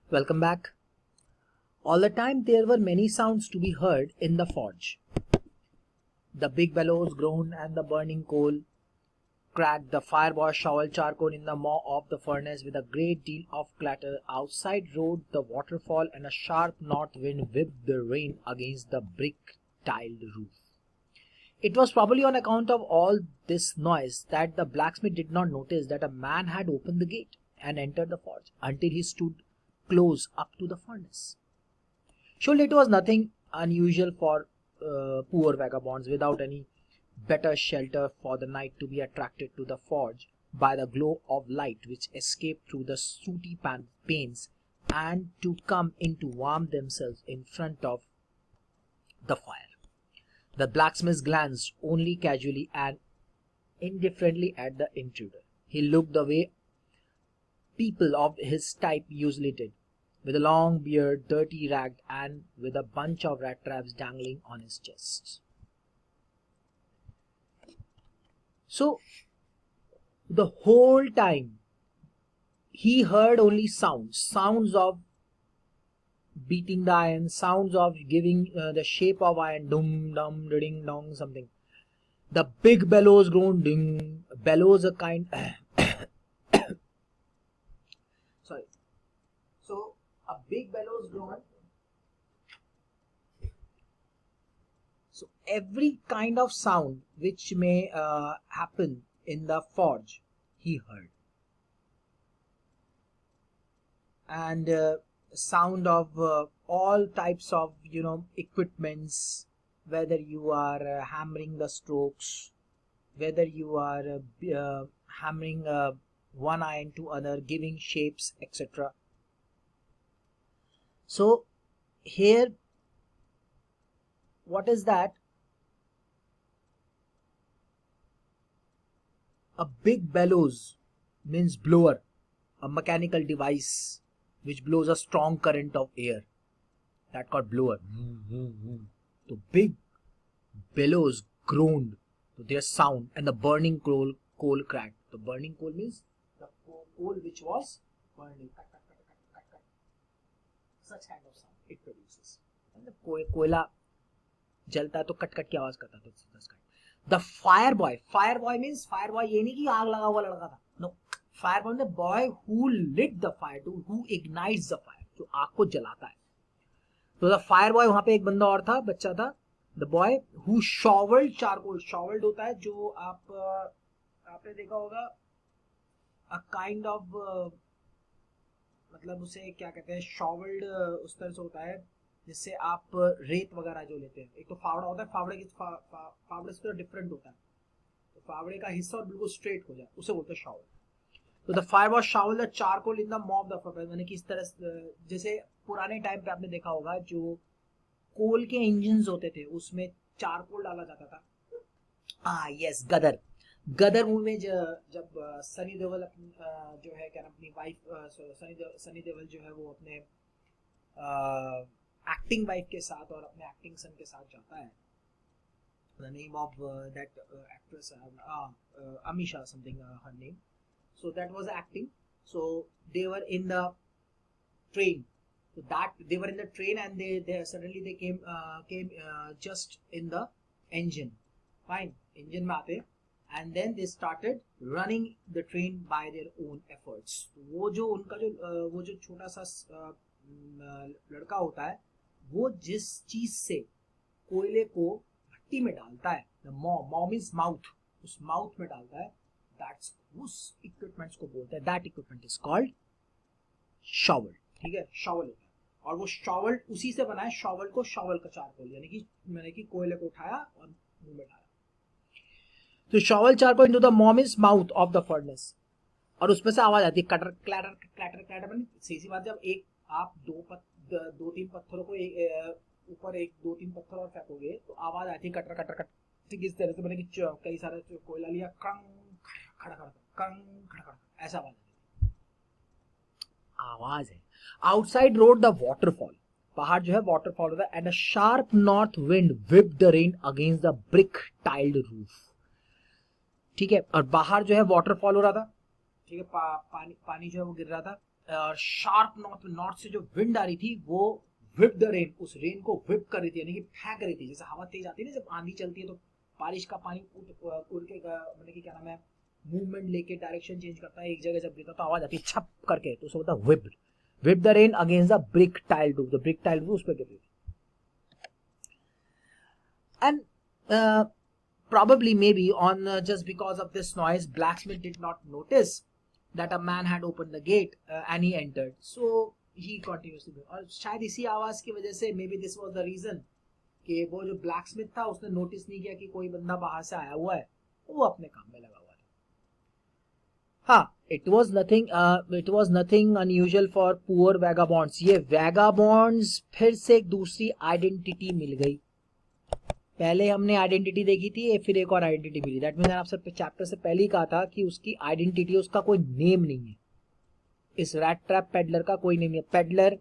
Welcome back. All the time there were many sounds to be heard in the forge. The big bellows groaned and the burning coal cracked. The fireboy shoveled charcoal in the maw of the furnace with a great deal of clatter. Outside roared the waterfall and a sharp north wind whipped the rain against the brick-tiled roof. It was probably on account of all this noise that the blacksmith did not notice that a man had opened the gate and entered the forge until he stood close up to the furnace. Surely it was nothing unusual for poor vagabonds without any better shelter for the night to be attracted to the forge by the glow of light which escaped through the sooty panes and to come in to warm themselves in front of the fire. The blacksmith glanced only casually and indifferently at the intruder. He looked the way people of his type usually did, with a long beard, dirty ragged, and with a bunch of rat traps dangling on his chest. So, the whole time, he heard only sounds of beating the iron, sounds of giving the shape of iron, dum dum ding dong something. The big bellows groaned, ding. Bellows a kind. Sorry. So a big bellows groaned. So every kind of sound which may happen in the forge, he heard, and sound of all types of equipments, whether you are hammering the strokes, whether you are hammering one iron to other, giving shapes, etc. So here, what is that? A big bellows means blower, a mechanical device which blows a strong current of air. That called blower. The big bellows groaned to their sound, and the burning coal cracked. The burning coal means the coal which was burning. Such kind of sound it produces. And the कोयला जलता है तो cut cut की आवाज करता है. The fireboy means fireboy ये नहीं कि आग लगा हुआ लड़का था. No, fireboy means the boy who lit the fire, who ignites the fire, जो आग को जलाता है. तो the fireboy वहां पे एक बंदा और था, बच्चा था. The boy who shoveled charcoal. Shoveled होता है जो आपने देखा होगा, a kind of मतलब उसे क्या कहते हैं, shoveled उस तरह से होता है जिससे आप रेत वगैरह जो लेते हैं. एक तो फावड़ा होता है, फावड़े से डिफरेंट होता है, तो फावड़े का हिस्सा और बिल्कुल स्ट्रेट हो जाए उसे बोलते हैं शावल. तो the fire was shovel the charcoal in the मॉ ऑफ द फर्नेस. यानी कि इस तरह जैसे पुराने टाइम पे आपने देखा होगा जो कोल के इंजन्स होते थे उसमें चारकोल डाला जाता था. यस, गदर मूवी में जब सनी देओल जो है क्या अपनी वाइफ सनी देओल जो है वो अपने एक्टिंग वाइफ के साथ और अपने एक्टिंग सन के साथ जाता है. The name of that actress, Amisha something, her name. So that was acting. So they were in the train. So that they were in the train and they suddenly they came just in the engine. Fine, engine में आते, and then they started running the train by their own efforts. वो जो उनका वो जो छोटा सा लड़का होता है, वो जिस चीज से कोयले को भट्टी में डालता है, मॉ मीन्स माउथ, उस माउथ में डालता है, दैट्स उस इक्विपमेंट्स को बोलते हैं. That equipment is called shovel. ठीक है, शॉवल होता है. और वो शॉवल उसी से बना है. शॉवल को शॉवल का चारकोल, यानी कि मैंने कि कोयले को उठाया और मुंह में डाला. तो शॉवल चारकोल इनटू द मॉ means mouth of the furnace. और उसमें से आवाज आती है कटर क्लैटर क्लैटर क्लैटर. सीधी बात, जब एक आप दो तीन पत्थरों को ऊपर एक दो तीन पत्थर और फेंकोगे तो आवाज आती है कटर कटर कट. ठीक इस तरह से मैंने कि कई सारे कोयला लिया, कंग खड़ा खड़ा कंग खड़ा खड़ा, ऐसा आवाज है. Outside road the waterfall. बाहर जो है वाटरफॉल होता है. And a sharp north wind whipped the rain against the brick tiled roof. ठीक है, और बाहर जो है वाटरफॉल हो रहा था. ठीक है, पानी जो है वो गिर रहा था. शार्प नॉर्थ से जो विंड आ रही थी वो whip द रेन, उस रेन को whip कर रही थी, यानी कि फेंक रही थी। जैसे हवा तेज आती है ना, जब आंधी चलती है तो बारिश का पानी उड़ के मतलब कि क्या नाम है, मूवमेंट लेके डायरेक्शन चेंज करता है, एक जगह जब गिरता तो आवाज आती है छप करके, तो उसको बोलता है whip the rain against the brick tile roof, the brick tile roof उस पर गिर रही थी। And probably maybe on just because of this noise, blacksmith did not notice that a man had opened the gate and he entered. So he continues to go. और शायद इसी आवाज की वजह से maybe this was the reason कि वो जो blacksmith था उसने नोटिस नहीं किया कि कोई बंदा बाहर से आया हुआ है, वो अपने काम में लगा हुआ था। हाँ, it was nothing unusual for poor vagabonds. ये vagabonds फिर से एक दूसरी आइडेंटिटी मिल गई। पहले हमने आइडेंटिटी देखी थी, फिर एक और आइडेंटिटी मिली। दैट मीन आपसे चैप्टर से पहले ही कहा था कि उसकी आइडेंटिटी, उसका कोई नेम नहीं है। इस रैट ट्रैप पेडलर का कोई नेम नहीं है। पेडलर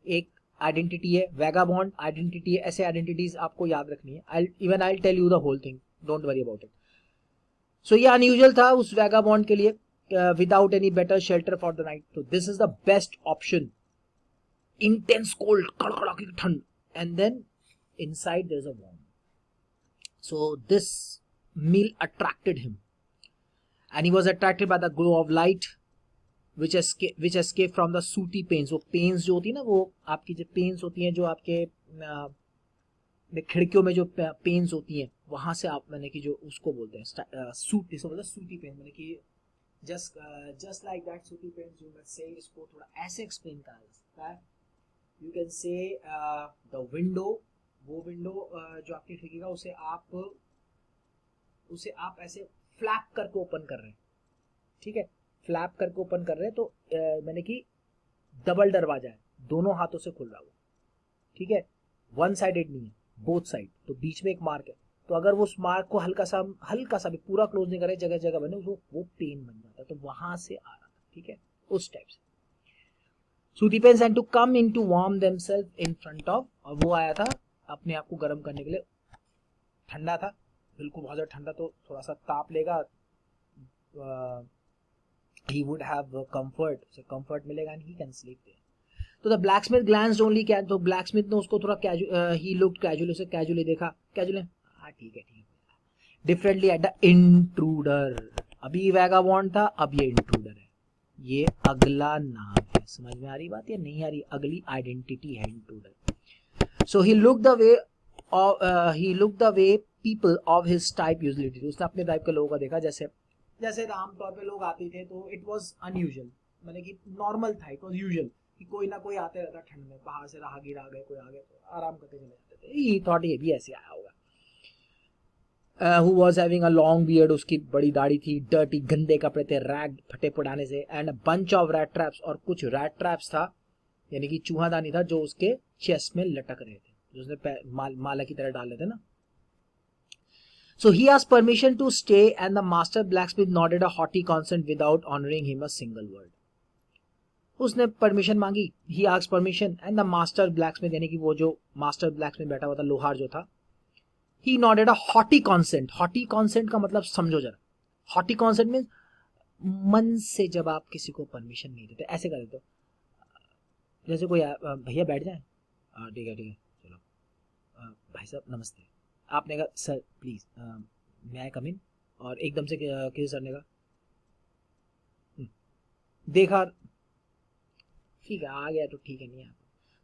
एक आइडेंटिटी है, वैगाबॉन्ड आइडेंटिटी है। ऐसे आइडेंटिटीज आपको याद रखनी है। I tell you the whole thing, don't worry about it. So ये अनयूजुअल था उस वैगाबॉन्ड के लिए, without any better shelter for the night. तो this is the best option. Intense cold, कड़कड़ा की ठंड, and then inside there is a warm. So this meal attracted him, and he was attracted by the glow of light which escaped from the sooty panes. वो panes जो होती है ना, वो आपकी जो panes होती हैं, जो आपके खिड़कियों में जो panes होती हैं, वहां से आप मैंने कि जो उसको बोलते हैं सूट, इसको बोलते हैं सूती पेन। मैंने कि just like that सूती panes, you must say, इसको थोड़ा ऐसे explain करा जा सकता है। You can say the window, वो विंडो जो आपकी खिड़की का, उसे आप ऐसे फ्लैप करके ओपन कर रहे हैं, ठीक है, फ्लैप करके ओपन कर रहे हैं, तो मैंने कि डबल दरवाजा है, दोनों हाथों से खुल रहा हुआ, ठीक है, वन साइडेड नहीं है, बोथ साइड। तो बीच में एक मार्क है, तो अगर वो उस मार्क को हल्का सा भी पूरा क्लोज नहीं करे, जगह जगह बने, वो पेन बन जाता है। तो वहां से आ रहा था, ठीक है, उस टाइप से। Sooty pens and to come in to warm themselves in front of, और वो आया था अपने आप को गर्म करने के लिए। ठंडा था बिल्कुल, बहुत ज्यादा ठंडा, तो थोड़ा सा ताप लेगा, he would have comfort, so comfort मिलेगा and he can sleep there. तो the blacksmith glanced only, क्या तो blacksmith ने उसको थोड़ा he looked casually, उसे casually देखा, casually हाँ ठीक है differently at the intruder। अभी vagabond था, अब ये intruder है, ये अगला नाम है। समझ में आ रही बात या नहीं आ रही? अगली आइडेंटिटी है intruder। So he looked the way people of his type usually did. उसने अपने टाइप के लोगों का देखा, जैसे आमतौर पे लोग आते थे, तो it was unusual, मतलब कि नॉर्मल था, it was usual कि कोई ना कोई आते रहता ठंड में, बाहर से राहगीर आ गए, कोई आ गए तो आराम करते चले जाते थे। He thought ये भी ऐसे आया होगा। Who was having a long beard, उसकी बड़ी दाढ़ी थी, dirty गंदे कपड़े थे, रैग फटे पुराने से, and a bunch of rat traps, और कुछ rat traps था, यानी कि चूहादानी था, जो उसके चेस्ट में लटक रहे थे, जो उसने माला की तरह डाले थे ना। So he asked permission to stay, and the master blacksmith nodded a haughty consent without honoring him a single word. उसने परमिशन मांगी, he asked permission, and the master blacksmith, यानी कि वो जो master blacksmith बैठा हुआ था, लोहार जो था, he nodded a haughty consent. haughty consent का मतलब समझो जरा। haughty consent means मन से जब आप किसी को परमिशन नहीं देते, ऐसे कर देते हो, जैसे कोई भैया बैठ जाए, ठीक है चलो, भाई साहब नमस्ते, आपने कहा सर प्लीज मे आई कम इन, और एकदम से किसी सर ने कहा देखा ठीक है आ गया तो ठीक है, नहीं आता,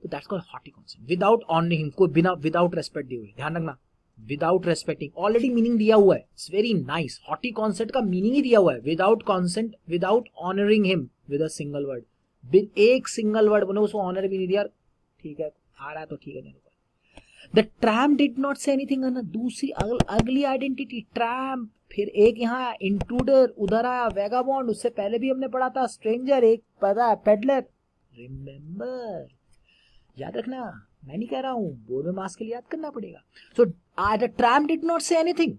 तो that's called haughty concept. Without honouring him, कोई बिना विदाउट रेस्पेक्ट दिए हुए, ध्यान रखना, विदाउट रेस्पेक्टिंग, ऑलरेडी मीनिंग दिया हुआ है, it's very nice. Haughty concept का मीनिंग ही दिया हुआ है, without consent, without honouring him with a single word, एक सिंगल वर्ड बने, उसको ऑनर भी नहीं दिया, ठीक है आ रहा है तो ठीक है। The tramp did not say anything, है ना, दूसरी अगली आइडेंटिटी ट्रैम्प, फिर एक यहाँ इंट्रूडर, उधर आया वैगाबॉन्ड, उससे पहले भी हमने पढ़ा था स्ट्रेंजर, एक पता है पेडलर, रिमेंबर, याद रखना, मैं नहीं कह रहा हूँ, बोर्ड में मार्क्स के लिए याद करना पड़ेगा। So the tramp did not say anything,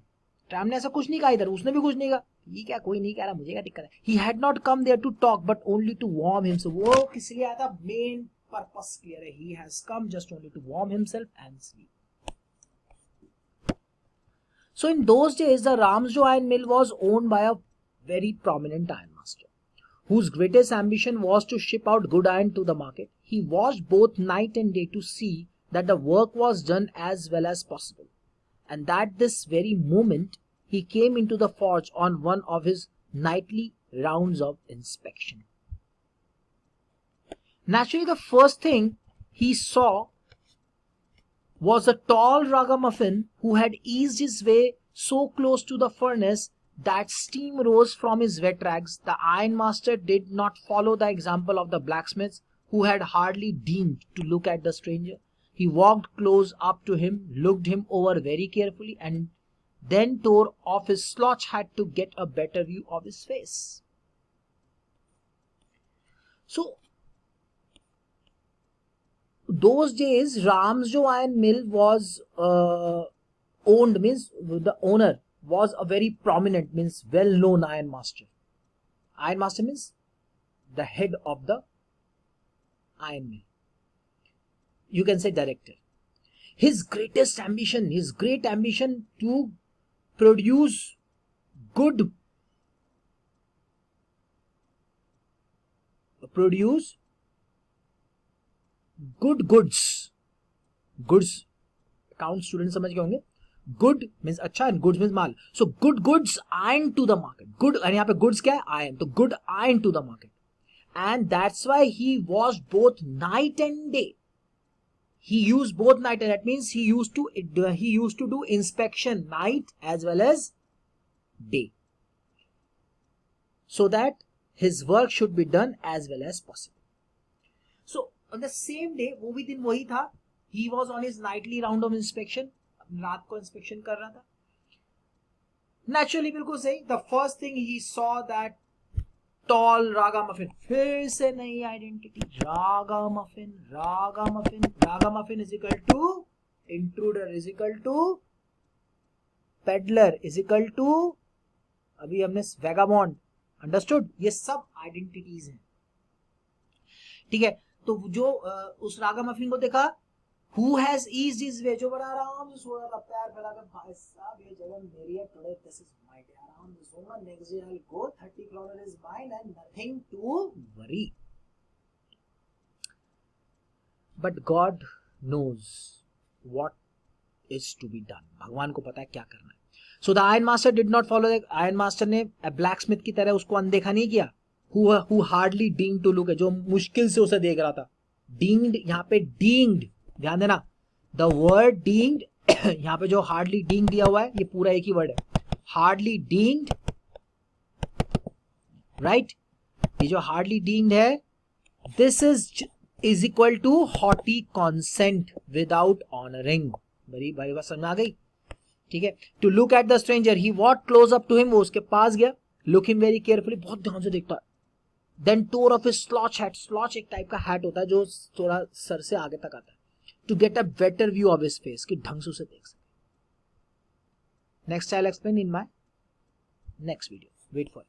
tramp ने ऐसा कुछ नहीं कहा, इधर उसने भी कुछ नहीं कहा, ये क्या कोई नहीं कह रहा, मुझे क्या दिक्कत है। He had not come there to talk but only to warm himself, वो किस लिए आया था, मेन पर्पस क्लियर है, he has come just only to warm himself and sleep. So in those days the Ramsjo iron mill was owned by a very prominent iron master whose greatest ambition was to ship out good iron to the market. He watched both night and day to see that the work was done as well as possible, and at this very moment he came into the forge on one of his nightly rounds of inspection. Naturally, the first thing he saw was a tall ragamuffin who had eased his way so close to the furnace that steam rose from his wet rags. The ironmaster did not follow the example of the blacksmiths, who had hardly deigned to look at the stranger. He walked close up to him, looked him over very carefully, and then tore off his slouch hat to get a better view of his face. So, those days, Ramjo Iron Mill was owned, means the owner was a very prominent, means well-known ironmaster. Ironmaster means the head of the iron mill. You can say director. His great ambition to produce good goods. Account students समझ गए होंगे. Good means अच्छा and goods means mall. So good goods iron to the market. Good, and यहाँ पे goods क्या है? Iron. तो good iron to the market. And that's why he was both night and day. He used both night and that means he used to do inspection night as well as day, so that his work should be done as well as possible. So on the same day, वो भी दिन वही था. He was on his nightly round of inspection. रात को inspection कर रहा था. Naturally, बिल्कुल सही. The first thing he saw that tall ragamuffin. फिर से नई identity. Ragamuffin is equal to intruder is equal to peddler is equal to अभी हमने vagabond. Understood? ये सब आइडेंटिटीज हैं. ठीक है. तो जो उस रागामफिन को देखा, who has eased his way, जो बड़ा आराम से सो रहा था, पैर फैलाकर, भाई साहब ये जगह मेरी है, today this is my day, आराम से सोऊंगा, next day I'll go, 30 km is mine and nothing to worry. But God knows what is to be done. भगवान को पता है क्या करना है. So the ironmaster did not follow. The ironmaster ने blacksmith की तरह उसको अनदेखा नहीं किया. Who hardly deigned to look, जो मुश्किल से उसे देख रहा था. Deigned, यहाँ पे deigned, ध्यान देना. The word deigned, यहाँ पे जो hardly deigned दिया हुआ है, ये पूरा एक ही वर्ड है. Hardly deigned, right? ये जो hardly deigned है, this is equal to haughty consent without honoring. बड़ी भाई बात समझ आ गई. ठीक है. To look at the stranger, he walked close up to him, वो उसके पास गया. Look him very carefully, बहुत ध्यान से देखता है. Then tore off his slouch hat. Slouch एक टाइप का hat होता है जो थोड़ा सर से आगे तक आता है. To get a better view of his face, कि ढंग से उसे देख सके. Next I'll explain in my next video. Wait for it.